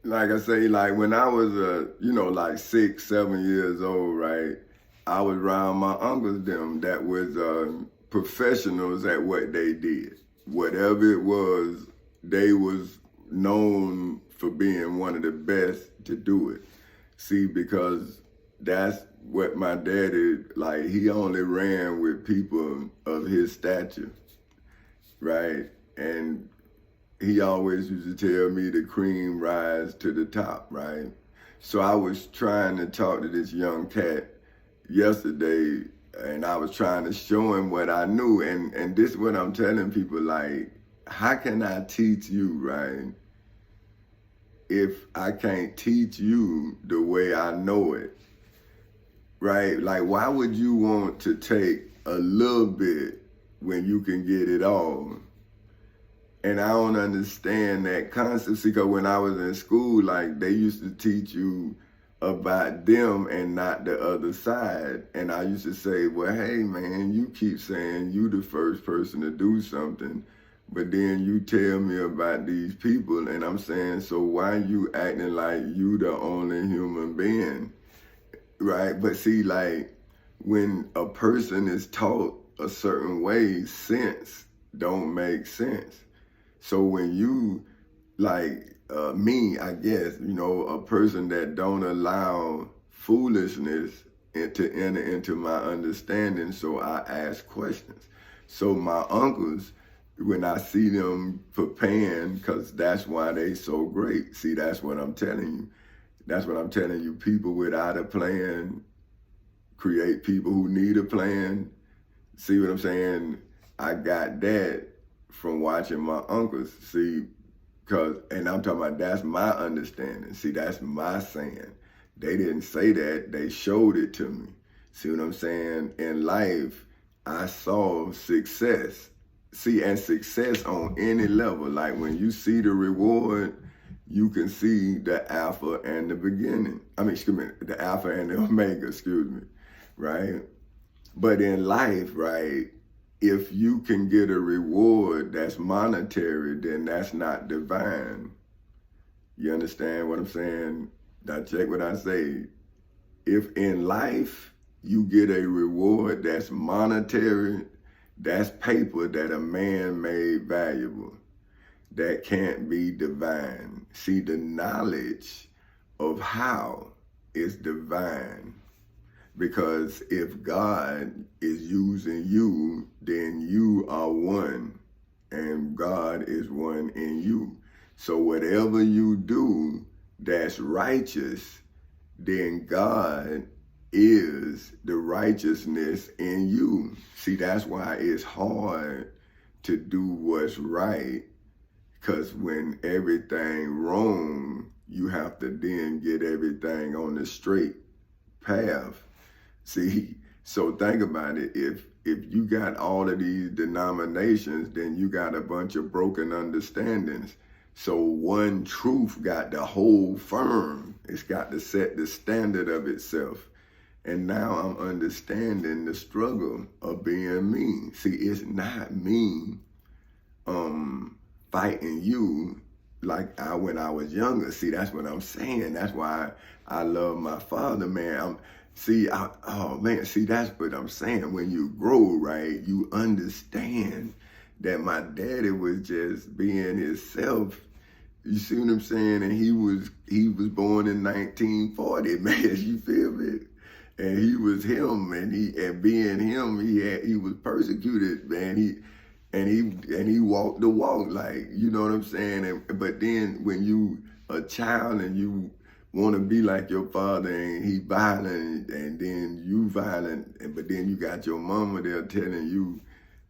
like I say, like when I was, like 6, 7 years old, right? I was around my uncles them that was professionals at what they did. Whatever it was, they was known for being one of the best to do it. See, because that's what my daddy, like, he only ran with people of his stature, right? And he always used to tell me the cream rise to the top, right? So I was trying to talk to this young cat yesterday, and I was trying to show him what I knew. And this is what I'm telling people, like, how can I teach you, right? If I can't teach you the way I know it, right? Like, why would you want to take a little bit when you can get it all? And I don't understand that concept because when I was in school, like they used to teach you about them and not the other side. And I used to say, well, hey man, you keep saying you the first person to do something, but then you tell me about these people and I'm saying, so why you acting like you the only human being, right? But see, like when a person is taught a certain way, sense don't make sense. So when you, like me, I guess, a person that don't allow foolishness to enter into my understanding, so I ask questions. So my uncles, when I see them preparing, because that's why they so great. See, that's what I'm telling you. That's what I'm telling you. People without a plan create people who need a plan. See what I'm saying? I got that from watching my uncles. See, and I'm talking about that's my understanding. See, that's my saying. They didn't say that, they showed it to me. See what I'm saying? In life, I saw success. See, and success on any level. Like when you see the reward, you can see the alpha and the beginning. Excuse me, the alpha and the omega, excuse me, right? But in life, right, if you can get a reward that's monetary, then that's not divine. You understand what I'm saying? Now check what I say. If in life you get a reward that's monetary, that's paper that a man made valuable. That can't be divine. See, the knowledge of how is divine. Because if God is using you, then you are one, and God is one in you. So whatever you do that's righteous, then God is the righteousness in you. See, that's why it's hard to do what's right, because when everything wrong, you have to then get everything on the straight path. See, so think about it. If you got all of these denominations, then you got a bunch of broken understandings. So one truth got to hold firm. It's got to set the standard of itself. And now I'm understanding the struggle of being me. See, it's not me fighting you like when I was younger. See, that's what I'm saying. That's why I love my father, man. That's what I'm saying. When you grow, right, you understand that my daddy was just being himself. You see what I'm saying? And he was born in 1940, man. You feel me? And he was him, and being him, he was persecuted, man. He walked the walk, like, you know what I'm saying? But then when you a child and you want to be like your father and he violent and then you violent, but then you got your mama there telling you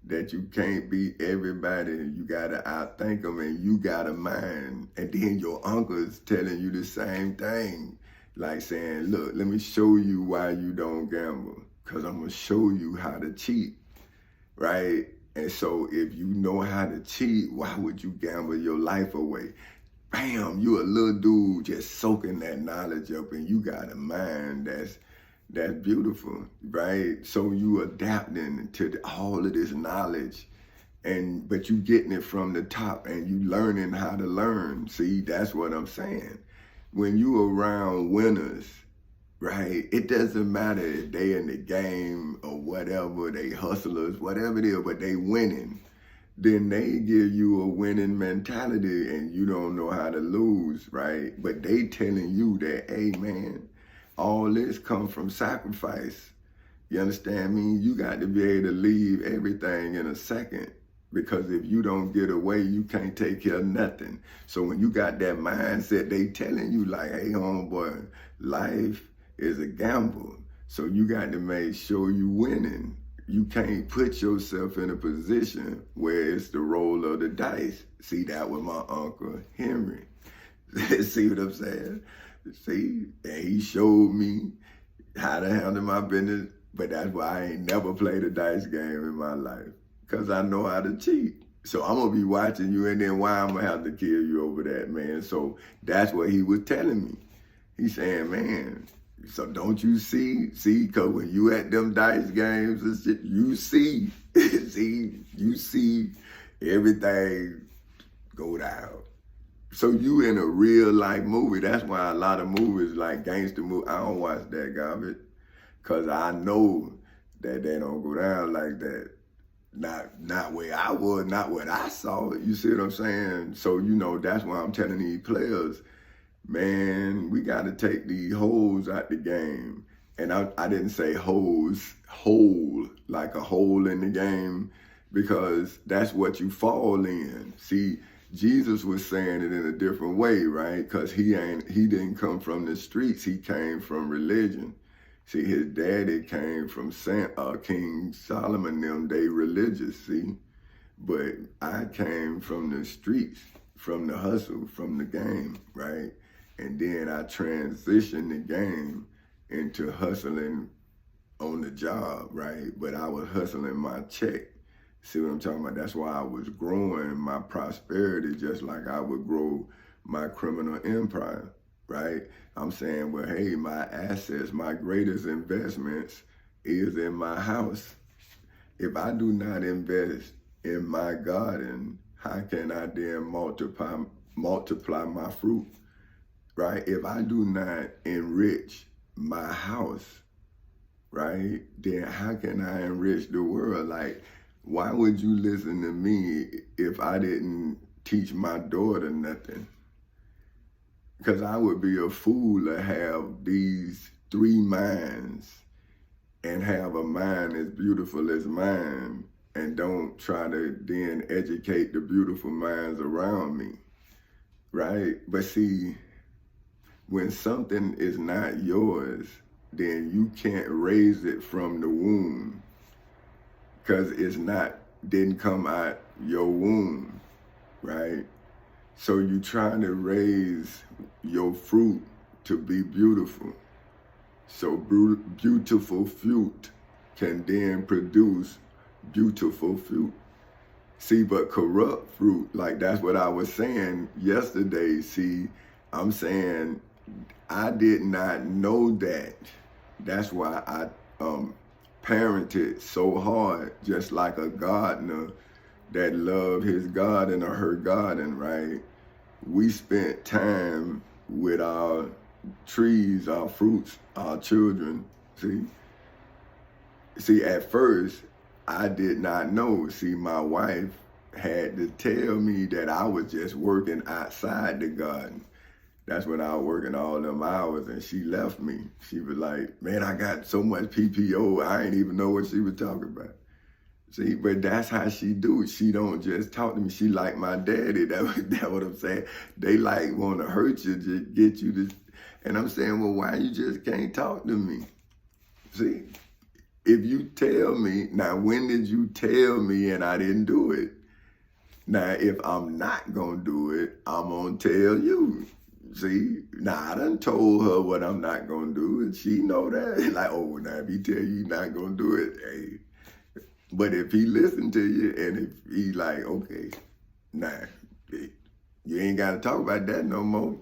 that you can't beat everybody, you gotta outthink them and you got a mind. And then your uncle's telling you the same thing, like saying, look, let me show you why you don't gamble, because I'm gonna show you how to cheat, right? And so if you know how to cheat, why would you gamble your life away? Bam, you a little dude just soaking that knowledge up and you got a mind that's beautiful, right? So you adapting to all of this knowledge, but you getting it from the top and you learning how to learn. See, that's what I'm saying. when you around winners, right? It doesn't matter if they in the game or whatever, they hustlers, whatever it is, but they winning. Then they give you a winning mentality and you don't know how to lose, right? But they telling you that, hey man, all this comes from sacrifice. You understand me? You got to be able to leave everything in a second. Because if you don't get away, you can't take care of nothing. So when you got that mindset, they telling you like, hey homeboy, life is a gamble. So you got to make sure you winning. You can't put yourself in a position where it's the roll of the dice. See, that was my Uncle Henry. See what I'm saying? See, and he showed me how to handle my business, but that's why I ain't never played a dice game in my life, because I know how to cheat. So I'm going to be watching you, and then why I'm going to have to kill you over that, man? So that's what he was telling me. He's saying, man, so don't you see, because when you at them dice games and shit, you see, you see everything go down. So you in a real life movie. That's why a lot of movies like gangster movies, I don't watch that garbage, because I know that they don't go down like that. Not where I was, not what I saw. You see what I'm saying? So, you know, that's why I'm telling these players, man, we got to take these holes out the game. And I didn't say holes, hole, like a hole in the game, because that's what you fall in. See, Jesus was saying it in a different way, right? Because he didn't come from the streets, he came from religion. See, his daddy came from King Solomon them, they religious, see? But I came from the streets, from the hustle, from the game, right? And then I transitioned the game into hustling on the job, right? But I was hustling my check. See what I'm talking about? That's why I was growing my prosperity just like I would grow my criminal empire, right? I'm saying, well, hey, my assets, my greatest investments is in my house. If I do not invest in my garden, how can I then multiply my fruit, right? If I do not enrich my house, right, then how can I enrich the world? Like, why would you listen to me if I didn't teach my daughter nothing? Because I would be a fool to have these 3 minds and have a mind as beautiful as mine and don't try to then educate the beautiful minds around me, right? But see, when something is not yours, then you can't raise it from the womb, because didn't come out your womb, right? So you trying to raise your fruit to be beautiful. So beautiful fruit can then produce beautiful fruit. See, but corrupt fruit, like that's what I was saying yesterday. See, I'm saying I did not know that. That's why I parented so hard, just like a gardener that loved his garden or her garden, right? We spent time with our trees, our fruits, our children, see? See, at first, I did not know. See, my wife had to tell me that I was just working outside the garden. That's when I was working all them hours, and she left me. She was like, man, I got so much PPO, I ain't even know what she was talking about. See, but that's how she do it. She don't just talk to me. She like my daddy. That's what I'm saying. They like want to hurt you, just get you to, and I'm saying, well, why you just can't talk to me? See, if you tell me, now when did you tell me and I didn't do it? Now, if I'm not gonna do it, I'm gonna tell you. See, now I done told her what I'm not gonna do, and she know that. Like, oh, now if he tell you he's not gonna do it, hey. But if he listen to you and if he like, okay, nah, you ain't gotta talk about that no more.